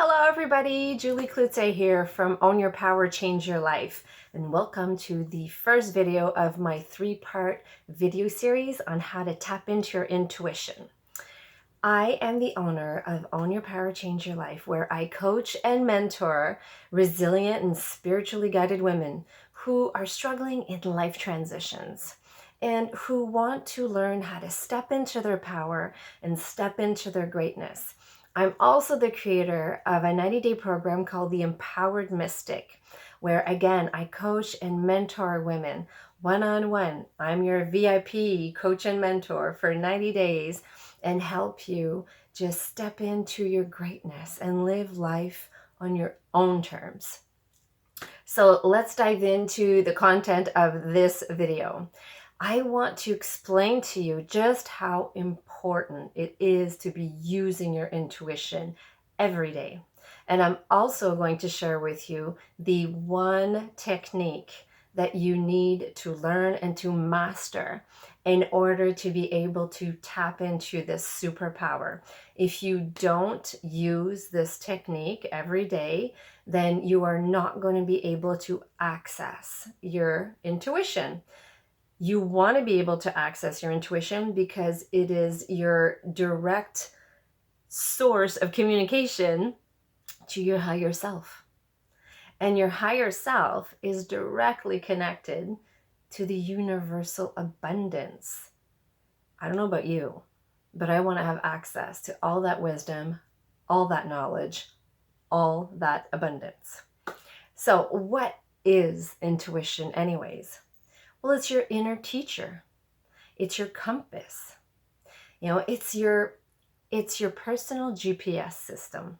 Hello everybody, Julie Klutze here from Own Your Power, Change Your Life, and welcome to the first video of my three-part video series on how to tap into your intuition. I am the owner of Own Your Power, Change Your Life, where I coach and mentor resilient and spiritually guided women who are struggling in life transitions and who want to learn how to step into their power and step into their greatness. I'm also the creator of a 90-day program called The Empowered Mystic, where again, I coach and mentor women one-on-one. I'm your VIP coach and mentor for 90 days and help you just step into your greatness and live life on your own terms. So let's dive into the content of this video. I want to explain to you just how important it is to be using your intuition every day. And I'm also going to share with you the one technique that you need to learn and to master in order to be able to tap into this superpower. If you don't use this technique every day, then you are not going to be able to access your intuition. You want to be able to access your intuition because it is your direct source of communication to your higher self. And your higher self is directly connected to the universal abundance. I don't know about you, but I want to have access to all that wisdom, all that knowledge, all that abundance. So what is intuition anyways? Well, it's your inner teacher. It's your compass. It's your personal GPS system.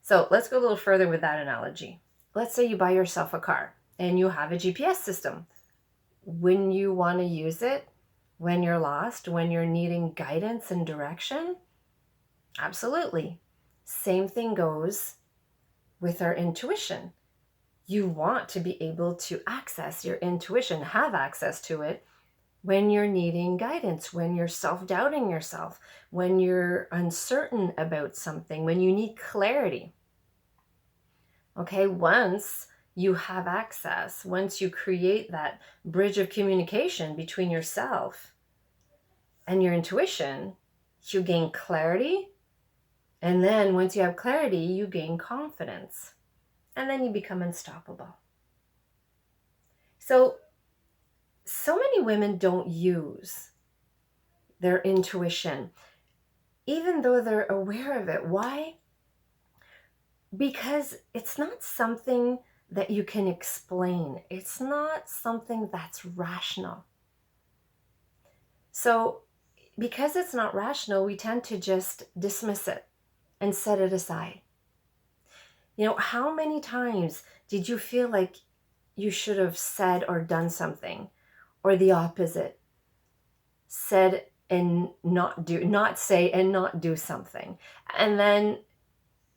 So let's go a little further with that analogy. Let's say you buy yourself a car and you have a GPS system. When you want to use it, when you're lost, when you're needing guidance and direction, absolutely. Same thing goes with our intuition. You want to be able to access your intuition, have access to it when you're needing guidance, when you're self-doubting yourself, when you're uncertain about something, when you need clarity. Okay, once you have access, once you create that bridge of communication between yourself and your intuition, you gain clarity. And then once you have clarity, you gain confidence. And then you become unstoppable. So many women don't use their intuition, even though they're aware of it. Why? Because it's not something that you can explain. It's not something that's rational. So because it's not rational, we tend to just dismiss it and set it aside. How many times did you feel like you should have said or done something, or the opposite, said and not say and not do something, and then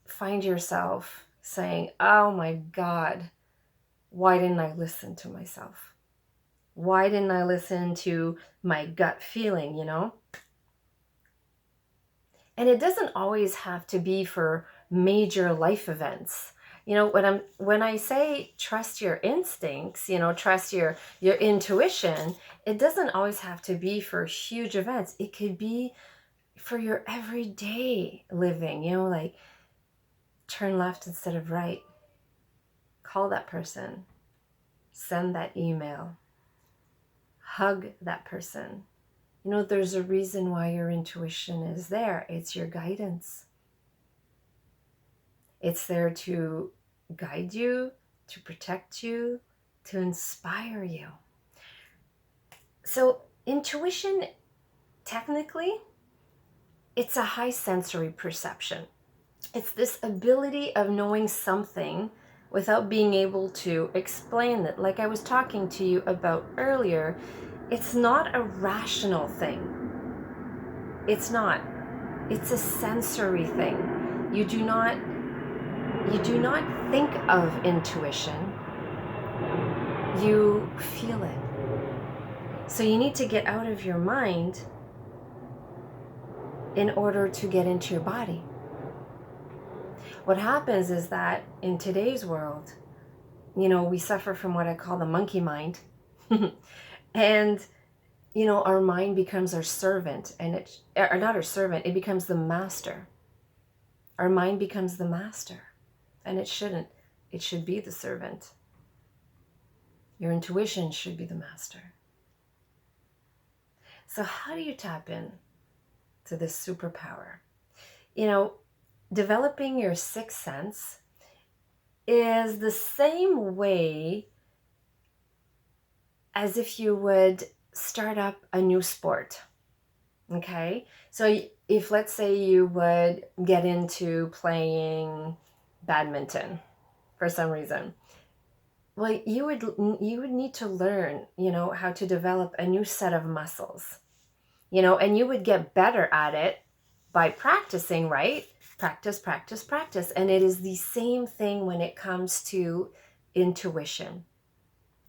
find yourself saying, oh my God, why didn't I listen to myself? Why didn't I listen to my gut feeling, And it doesn't always have to be for major life events. When I say trust your instincts, trust your intuition, it doesn't always have to be for huge events. It could be for your everyday living, like turn left instead of right, call that person, send that email, hug that person. There's a reason why your intuition is there. It's your guidance. It's there to guide you, to protect you, to inspire you. So intuition, technically, it's a high sensory perception. It's this ability of knowing something without being able to explain it. Like I was talking to you about earlier, it's not a rational thing. It's not. It's a sensory thing. You do not think of intuition. You feel it. So you need to get out of your mind in order to get into your body. what happens is that in today's world, we suffer from what I call the monkey mind. And, our mind becomes our servant, and or not our servant, it becomes the master. Our mind becomes the master, and it shouldn't. It should be the servant. Your intuition should be the master. So how do you tap in to this superpower? Developing your sixth sense is the same way as if you would start up a new sport. Okay? So if, let's say, you would get into playing badminton for some reason, well, you would need to learn, how to develop a new set of muscles, and you would get better at it by practicing, right? Practice, practice, practice. And it is the same thing when it comes to intuition.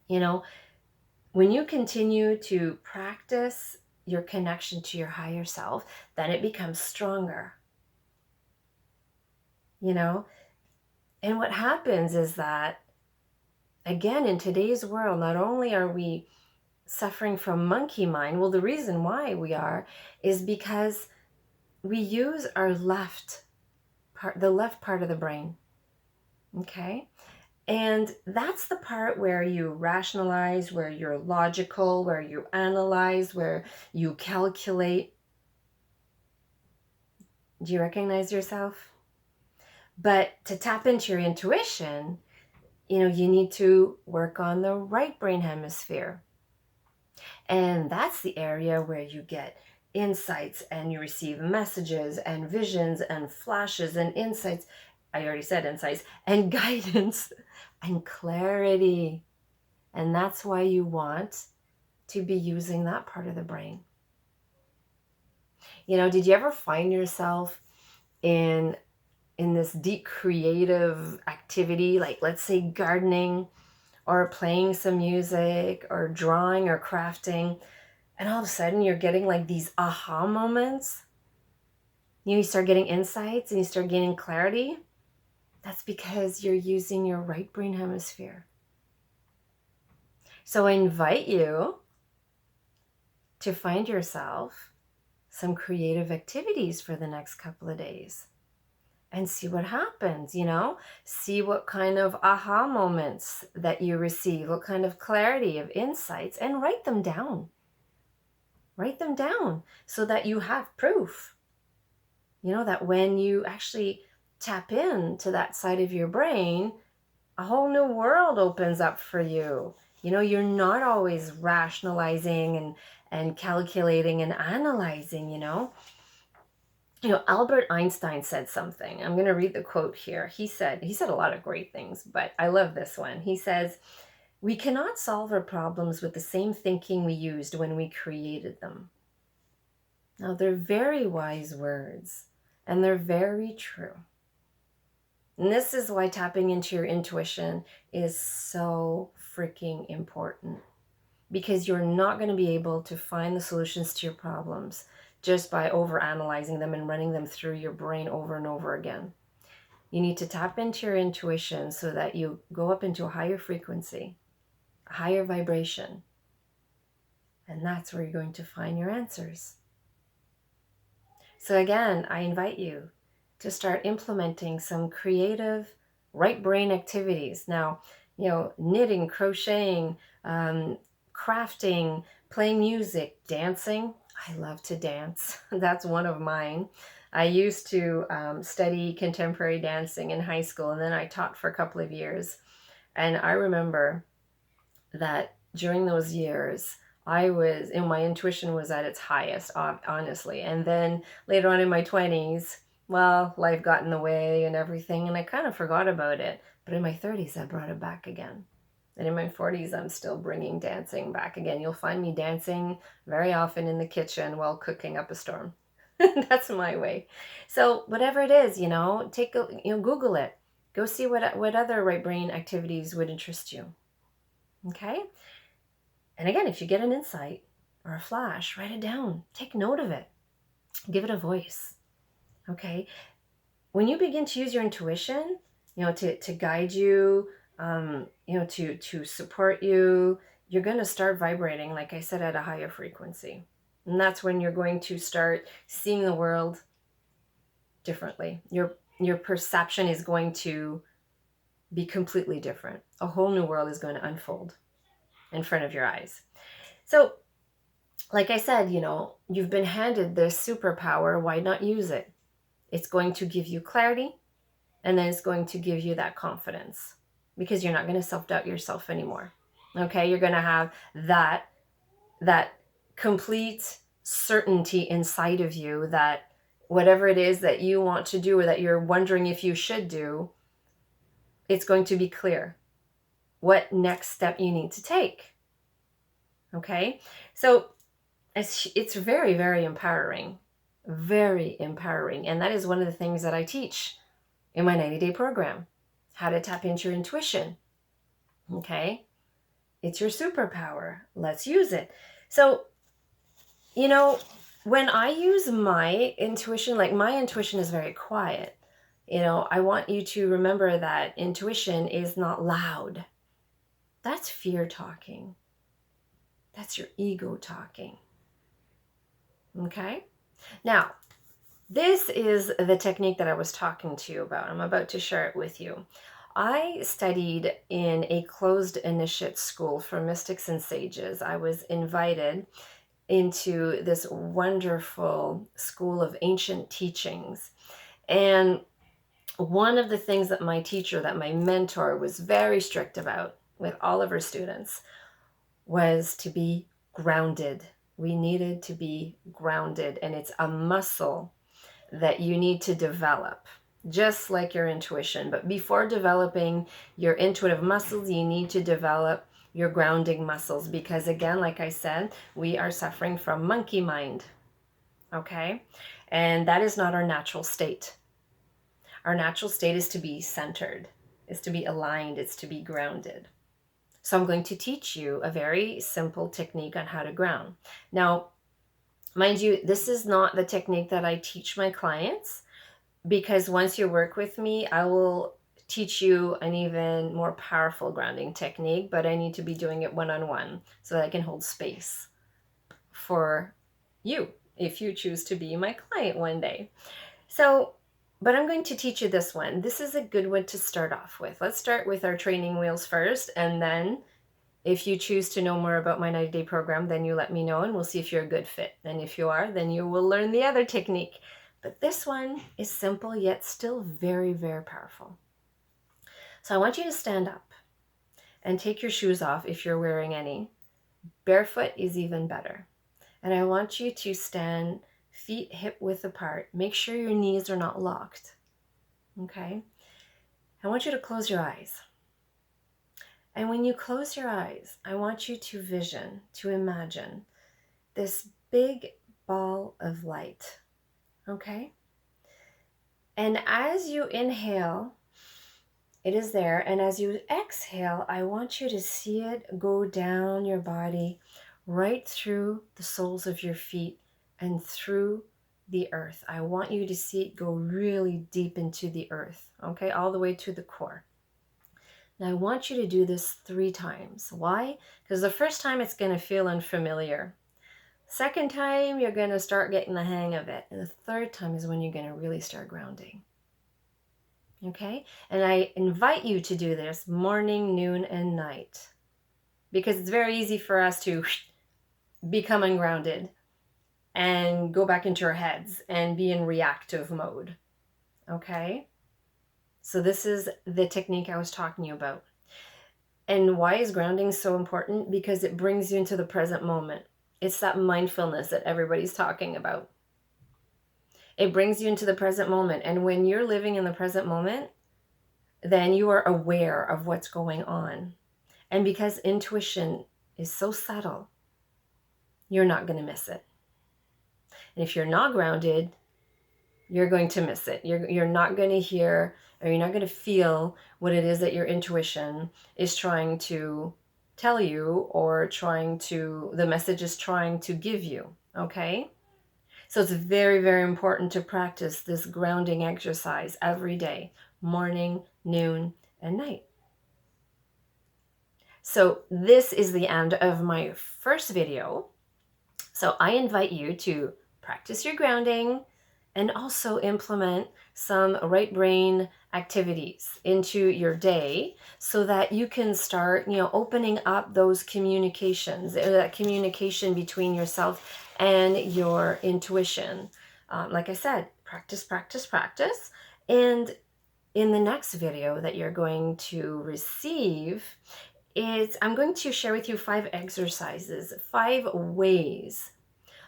When you continue to practice your connection to your higher self, then it becomes stronger. And what happens is that, again, in today's world, not only are we suffering from monkey mind, well, the reason why we are is because we use our left part, the left part of the brain. Okay? And that's the part where you rationalize, where you're logical, where you analyze, where you calculate. Do you recognize yourself? But to tap into your intuition, you need to work on the right brain hemisphere. And that's the area where you get insights and you receive messages and visions and flashes and insights. I already said insights, and guidance and clarity. And that's why you want to be using that part of the brain. Did you ever find yourself in this deep creative activity, like, let's say, gardening or playing some music or drawing or crafting, and all of a sudden you're getting like these aha moments? You start getting insights and you start gaining clarity? That's because you're using your right brain hemisphere. So I invite you to find yourself some creative activities for the next couple of days and see what happens, see what kind of aha moments that you receive, what kind of clarity of insights, and write them down. Write them down so that you have proof, that when you actually tap into that side of your brain, a whole new world opens up for you. You're not always rationalizing and calculating and analyzing, Albert Einstein said something. I'm going to read the quote here. He said a lot of great things, but I love this one. He says, "We cannot solve our problems with the same thinking we used when we created them." Now, they're very wise words, and they're very true. And this is why tapping into your intuition is so freaking important, because you're not going to be able to find the solutions to your problems just by overanalyzing them and running them through your brain over and over again. You need to tap into your intuition so that you go up into a higher frequency, a higher vibration, and that's where you're going to find your answers. So again, I invite you to start implementing some creative right brain activities. Now, knitting, crocheting, crafting, playing music, dancing. I love to dance. That's one of mine. I used to study contemporary dancing in high school, and then I taught for a couple of years. And I remember that during those years, my intuition was at its highest, honestly. And then later on in my 20s, well, life got in the way and everything, and I kind of forgot about it. But in my 30s, I brought it back again. And in my 40s, I'm still bringing dancing back again. You'll find me dancing very often in the kitchen while cooking up a storm. That's my way. So whatever it is, Google it. Go see what other right brain activities would interest you. Okay? And again, if you get an insight or a flash, write it down. Take note of it. Give it a voice. Okay? when you begin to use your intuition, to guide you, to support you, you're going to start vibrating, like I said, at a higher frequency. And that's when you're going to start seeing the world differently. Your perception is going to be completely different. A whole new world is going to unfold in front of your eyes. So, like I said, you've been handed this superpower. Why not use it? It's going to give you clarity, and then it's going to give you that confidence, because you're not going to self-doubt yourself anymore. Okay? You're going to have that complete certainty inside of you that whatever it is that you want to do or that you're wondering if you should do, it's going to be clear what next step you need to take. Okay? So it's very, very empowering. Very empowering. And that is one of the things that I teach in my 90-day program. How to tap into your intuition. Okay? It's your superpower. Let's use it. So, when I use my intuition, like my intuition is very quiet. I want you to remember that intuition is not loud. That's fear talking. That's your ego talking. Okay? Now, this is the technique that I was talking to you about. I'm about to share it with you. I studied in a closed initiate school for mystics and sages. I was invited into this wonderful school of ancient teachings. And one of the things that my teacher, that my mentor, was very strict about with all of her students was to be grounded. We needed to be grounded, and it's a muscle that you need to develop, just like your intuition. But before developing your intuitive muscles, you need to develop your grounding muscles, because again, like I said, we are suffering from monkey mind. Okay? And that is not our natural state. Our natural state is to be centered, is to be aligned, it's to be grounded. So I'm going to teach you a very simple technique on how to ground. Now, mind you, this is not the technique that I teach my clients, because once you work with me, I will teach you an even more powerful grounding technique, but I need to be doing it one-on-one so that I can hold space for you if you choose to be my client one day. So, but I'm going to teach you this one. This is a good one to start off with. Let's start with our training wheels first, and then if you choose to know more about my 90-day program, then you let me know and we'll see if you're a good fit. And if you are, then you will learn the other technique. But this one is simple, yet still very, very powerful. So I want you to stand up and take your shoes off if you're wearing any. Barefoot is even better. And I want you to stand feet hip width apart. Make sure your knees are not locked. Okay? I want you to close your eyes. And when you close your eyes, I want you to imagine this big ball of light. Okay? And as you inhale, it is there. And as you exhale, I want you to see it go down your body, right through the soles of your feet and through the earth. I want you to see it go really deep into the earth, okay, all the way to the core. Now I want you to do this 3 times. Why? Because the first time it's going to feel unfamiliar. Second time, you're going to start getting the hang of it. And the third time is when you're going to really start grounding. Okay? And I invite you to do this morning, noon, and night. Because it's very easy for us to become ungrounded and go back into our heads and be in reactive mode. Okay? So this is the technique I was talking to you about. And why is grounding so important? Because it brings you into the present moment. It's that mindfulness that everybody's talking about. It brings you into the present moment. And when you're living in the present moment, then you are aware of what's going on. And because intuition is so subtle, you're not going to miss it. And if you're not grounded, you're going to miss it. You're not going to hear, or you're not going to feel what it is that your intuition is trying to tell you, or the message is trying to give you, okay? So it's very, very important to practice this grounding exercise every day, morning, noon, and night. So this is the end of my first video. So I invite you to practice your grounding and also implement some right brain activities into your day so that you can start, opening up those communications, that communication between yourself and your intuition. Like I said, practice, practice, practice. And in the next video that you're going to receive, I'm going to share with you 5 exercises, 5 ways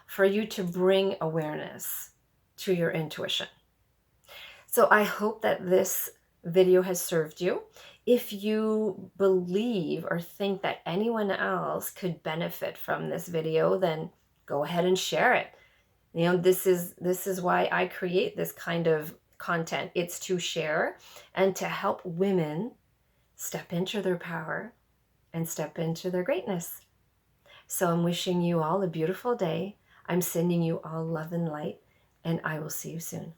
for you to bring awareness to your intuition. So I hope that this video has served you. If you believe or think that anyone else could benefit from this video, then go ahead and share it. This is why I create this kind of content. It's to share and to help women step into their power and step into their greatness. So I'm wishing you all a beautiful day. I'm sending you all love and light, and I will see you soon.